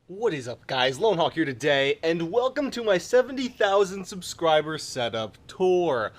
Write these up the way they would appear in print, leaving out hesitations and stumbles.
What is up, guys? Lone Hawk here today, and welcome to my 70,000 subscriber setup tour.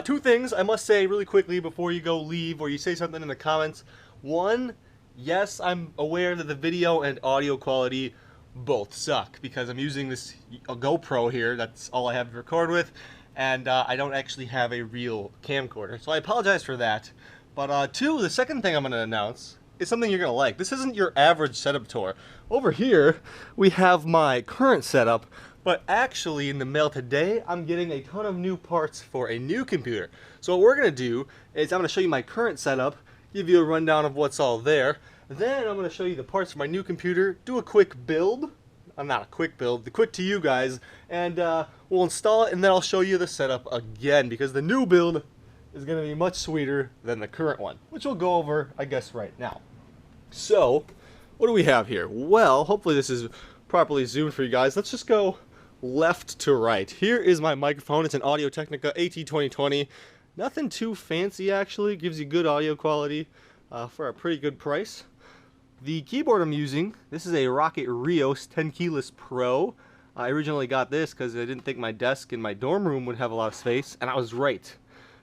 Two things I must say really quickly before you go leave or you say something in the comments. One, yes, I'm aware that the video and audio quality both suck because I'm using this GoPro here. That's all I have to record with, and I don't actually have a real camcorder, so I apologize for that. But two, the second thing I'm going to announce is something you're going to like. This isn't your average setup tour. Over here, we have my current setup, but actually in the mail today, I'm getting a ton of new parts for a new computer. So what we're going to do is I'm going to show you my current setup, give you a rundown of what's all there, then I'm going to show you the parts for my new computer, do a quick build, not a quick build, the quick to you guys, and we'll install it, and then I'll show you the setup again, because the new build is going to be much sweeter than the current one, which we'll go over, I guess, right now. So, what do we have here? Well, hopefully this is properly zoomed for you guys. Let's just go left to right. Here is my microphone. It's an Audio-Technica AT2020. Nothing too fancy, actually. Gives you good audio quality for a pretty good price. The keyboard I'm using, this is a Rocket Rios 10 Keyless Pro. I originally got this because I didn't think my desk in my dorm room would have a lot of space, and I was right.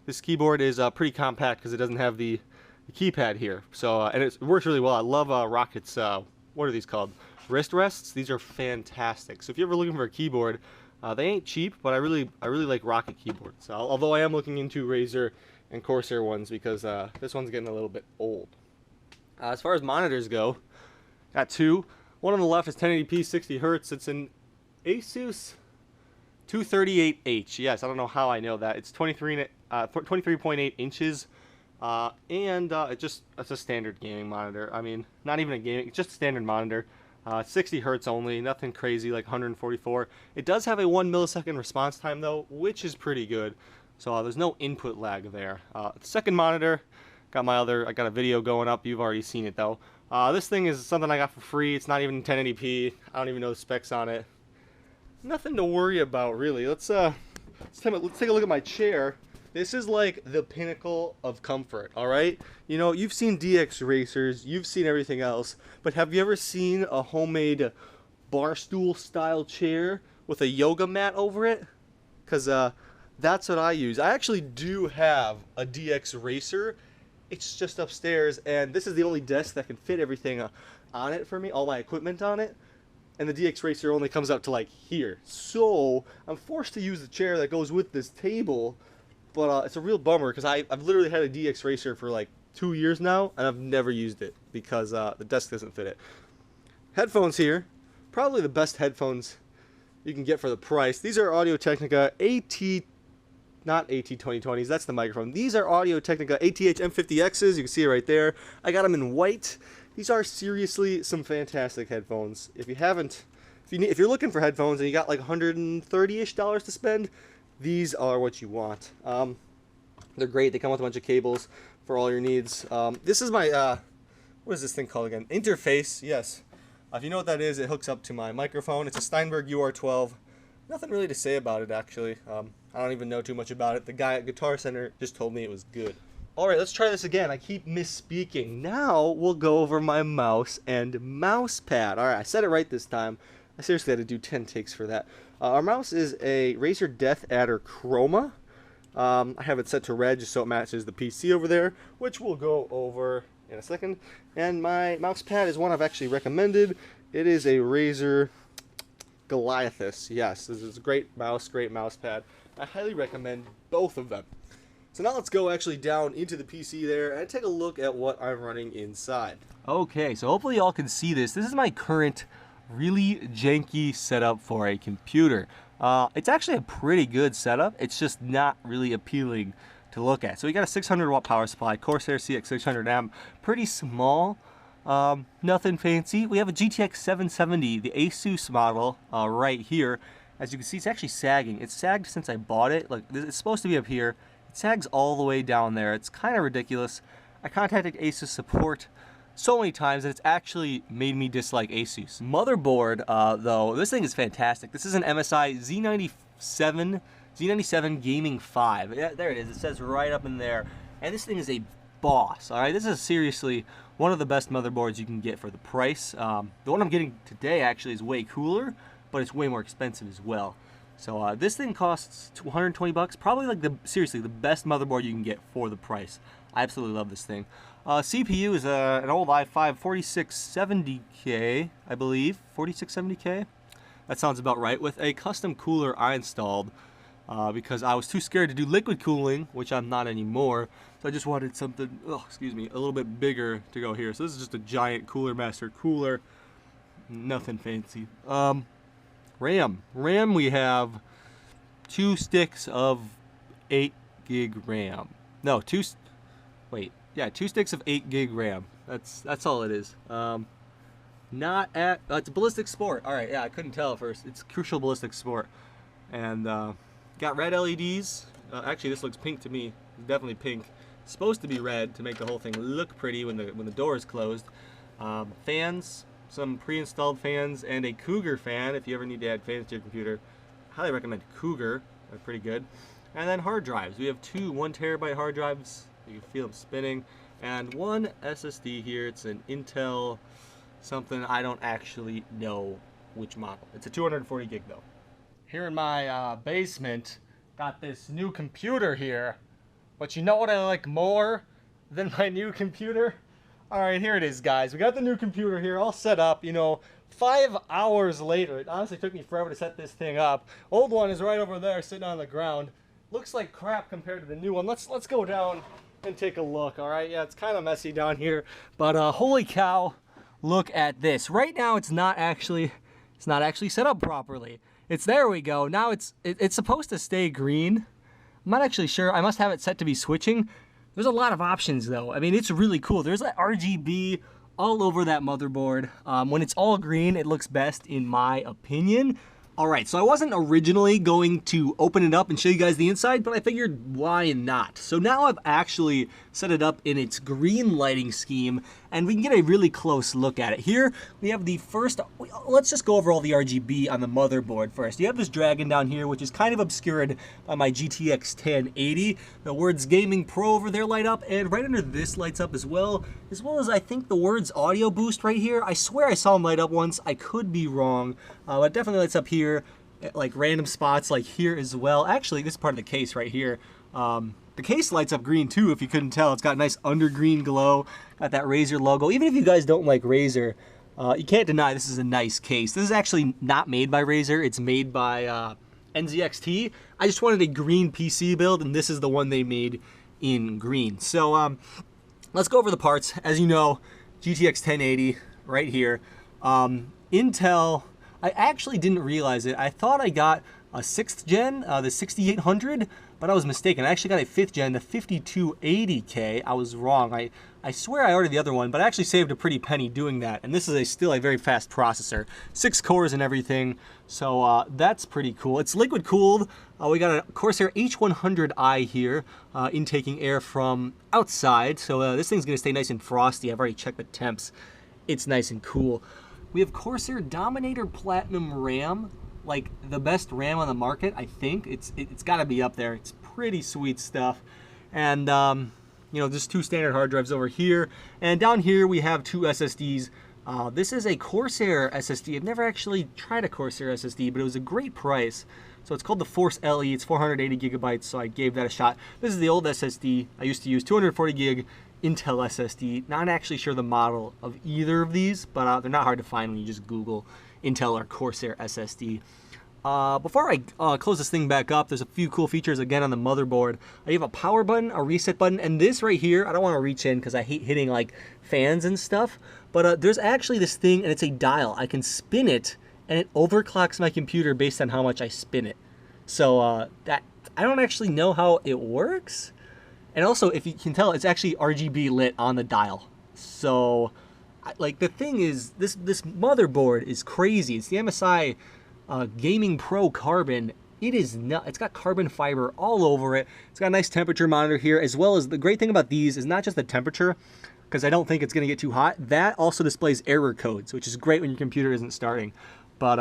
This keyboard is pretty compact because it doesn't have the keypad here, so and it works really well. I love Rocket's what are these called, wrist rests. These are fantastic. So if you're ever looking for a keyboard, they ain't cheap, but I really like Rocket keyboards. Although I am looking into Razer and Corsair ones because this one's getting a little bit old. As far as monitors go, got two. One on the left is 1080p 60 Hz. It's an Asus 238H. Yes, I don't know how I know that. It's 23.8 inches. It's a standard gaming monitor. I mean, not even a gaming, it's just a standard monitor. 60 Hertz only, nothing crazy like 144. It does have a 1 millisecond response time though, which is pretty good. So there's no input lag there. The second monitor, I got a video going up. You've already seen it though. This thing is something I got for free. It's not even 1080p. I don't even know the specs on it. Nothing to worry about really. Let's take a look at my chair. This is like the pinnacle of comfort, all right? You know, you've seen DX racers, you've seen everything else, but have you ever seen a homemade bar stool style chair with a yoga mat over it? Because that's what I use. I actually do have a DX racer. It's just upstairs, and this is the only desk that can fit everything on it for me, all my equipment on it. And the DX racer only comes up to like here. So I'm forced to use the chair that goes with this table. But it's a real bummer because I've literally had a DX Racer for like 2 years now, and I've never used it because the desk doesn't fit it. Headphones here, probably the best headphones you can get for the price. These are Audio-Technica not AT2020s, that's the microphone. These are Audio-Technica ATH M50Xs, you can see it right there. I got them in white. These are seriously some fantastic headphones. If you're looking for headphones and you got like $130-ish to spend, these are what you want. They're great. They come with a bunch of cables for all your needs. This is my, what is this thing called again? Interface, yes. If you know what that is, it hooks up to my microphone. It's a Steinberg UR12. Nothing really to say about it, actually. I don't even know too much about it. The guy at Guitar Center just told me it was good. Alright, let's try this again. I keep misspeaking. Now we'll go over my mouse and mouse pad. Alright, I said it right this time. I seriously had to do 10 takes for that. Our mouse is a Razer Death Adder Chroma. I have it set to red just so it matches the PC over there, which we'll go over in a second. And my mouse pad is one I've actually recommended. It is a Razer Goliathus. Yes, this is a great mouse pad. I highly recommend both of them. So now let's go actually down into the PC there and take a look at what I'm running inside. Okay, so hopefully y'all can see this. This is my current really janky setup for a computer. It's actually a pretty good setup. It's just not really appealing to look at. So we got a 600 watt power supply, Corsair CX600M, pretty small, nothing fancy. We have a GTX 770, the Asus model, right here. As you can see, it's actually sagging. It's sagged since I bought it. Like, it's supposed to be up here. It sags all the way down there. It's kind of ridiculous. I contacted Asus support so many times that it's actually made me dislike Asus. Motherboard, though, this thing is fantastic. This is an MSI Z97 Gaming 5. Yeah, there it is. It says right up in there. And this thing is a boss, all right? This is seriously one of the best motherboards you can get for the price. The one I'm getting today actually is way cooler, but it's way more expensive as well. So this thing costs 220 bucks. Probably like seriously the best motherboard you can get for the price. I absolutely love this thing. CPU is an old i5 4670K, I believe, 4670K. That sounds about right. With a custom cooler I installed because I was too scared to do liquid cooling, which I'm not anymore. So I just wanted something, a little bit bigger to go here. So this is just a giant Cooler Master cooler. Nothing fancy. RAM we have 2 sticks of 8 gig RAM. No, 2 sticks of 8 gig RAM. That's all it is. Not at it's a Ballistic Sport. All right, yeah, I couldn't tell at first. It's Crucial Ballistic Sport, and got red LEDs. Actually, this looks pink to me. It's definitely pink. It's supposed to be red to make the whole thing look pretty when the door is closed. Fans. Some pre-installed fans and a Cougar fan if you ever need to add fans to your computer. Highly recommend Cougar. They're pretty good. And then hard drives. We have 2 1 terabyte hard drives. You can feel them spinning. And 1 SSD here. It's an Intel something. I don't actually know which model. It's a 240 gig though. Here in my basement, got this new computer here. But you know what I like more than my new computer? Alright, here it is, guys. We got the new computer here all set up. You know, 5 hours later. It honestly took me forever to set this thing up. Old one is right over there sitting on the ground. Looks like crap compared to the new one. Let's go down and take a look, alright? Yeah, it's kind of messy down here. But holy cow, look at this. Right now it's not actually set up properly. There we go. Now it's supposed to stay green. I'm not actually sure. I must have it set to be switching. There's a lot of options though. I mean, it's really cool. There's like RGB all over that motherboard. When it's all green, it looks best in my opinion. Alright, so I wasn't originally going to open it up and show you guys the inside, but I figured why not? So now I've actually set it up in its green lighting scheme, and we can get a really close look at it. Here, we have the first, let's just go over all the RGB on the motherboard first. You have this dragon down here, which is kind of obscured by my GTX 1080. The words Gaming Pro over there light up, and right under this lights up as well as I think the words Audio Boost right here. I swear I saw them light up once. I could be wrong, but it definitely lights up here. Like random spots like here as well. Actually, this is part of the case right here. The case lights up green too, if you couldn't tell. It's got a nice under green glow. Got that Razer logo. Even if you guys don't like Razer, you can't deny this is a nice case. This is actually not made by Razer. It's made by NZXT. I just wanted a green PC build, and this is the one they made in green. So let's go over the parts. As you know, GTX 1080 right here. Intel, I actually didn't realize it. I thought I got a 6th gen, the 6800, but I was mistaken. I actually got a 5th gen, the 5280K. I was wrong. I swear I ordered the other one, but I actually saved a pretty penny doing that. And this is still a very fast processor. 6 cores and everything, so that's pretty cool. It's liquid cooled. We got a Corsair H100i here, intaking air from outside. So this thing's gonna stay nice and frosty. I've already checked the temps. It's nice and cool. We have Corsair Dominator Platinum RAM, like the best RAM on the market, I think. It's got to be up there. It's pretty sweet stuff. And, you know, just 2 standard hard drives over here. And down here we have 2 SSDs. This is a Corsair SSD. I've never actually tried a Corsair SSD, but it was a great price. So it's called the Force LE. It's 480 gigabytes, so I gave that a shot. This is the old SSD I used to use, 240 gig. Intel SSD. Not actually sure the model of either of these, but they're not hard to find when you just Google Intel or Corsair SSD. Before I close this thing back up, there's a few cool features again on the motherboard. You have a power button, a reset button, and this right here, I don't want to reach in because I hate hitting like fans and stuff, but there's actually this thing, and it's a dial. I can spin it, and it overclocks my computer based on how much I spin it. So that I don't actually know how it works. And also, if you can tell, it's actually RGB lit on the dial. So, like, the thing is, this motherboard is crazy. It's the MSI Gaming Pro Carbon. It's got carbon fiber all over it. It's got a nice temperature monitor here, as well as the great thing about these is not just the temperature, because I don't think it's going to get too hot. That also displays error codes, which is great when your computer isn't starting. But,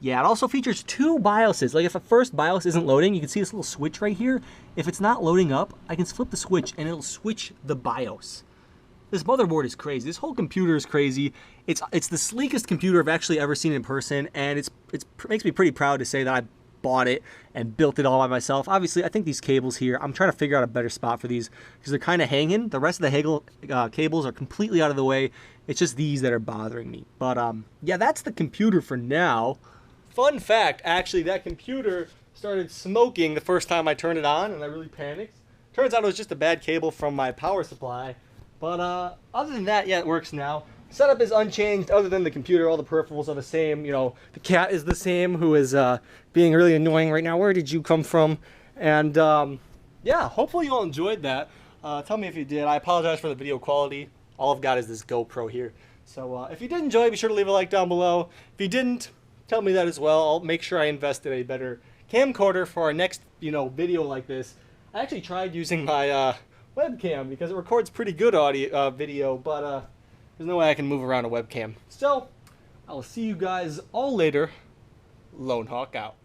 yeah, it also features 2 BIOSes. Like if a first BIOS isn't loading, you can see this little switch right here. If it's not loading up, I can flip the switch and it'll switch the BIOS. This motherboard is crazy. This whole computer is crazy. It's the sleekest computer I've actually ever seen in person, and it makes me pretty proud to say that I bought it and built it all by myself. Obviously, I think these cables here, I'm trying to figure out a better spot for these because they're kind of hanging. The rest of the Hegel cables are completely out of the way. It's just these that are bothering me. But yeah, that's the computer for now. Fun fact, actually, that computer started smoking the first time I turned it on, and I really panicked. Turns out it was just a bad cable from my power supply. But other than that, yeah, it works now. Setup is unchanged other than the computer. All the peripherals are the same. You know, the cat is the same, who is being really annoying right now. Where did you come from? And yeah, hopefully you all enjoyed that. Tell me if you did. I apologize for the video quality. All I've got is this GoPro here. So if you did enjoy, be sure to leave a like down below. If you didn't, tell me that as well. I'll make sure I invest in a better camcorder for our next, video like this. I actually tried using my webcam because it records pretty good audio, video, but there's no way I can move around a webcam. So, I will see you guys all later. Lone Hawk out.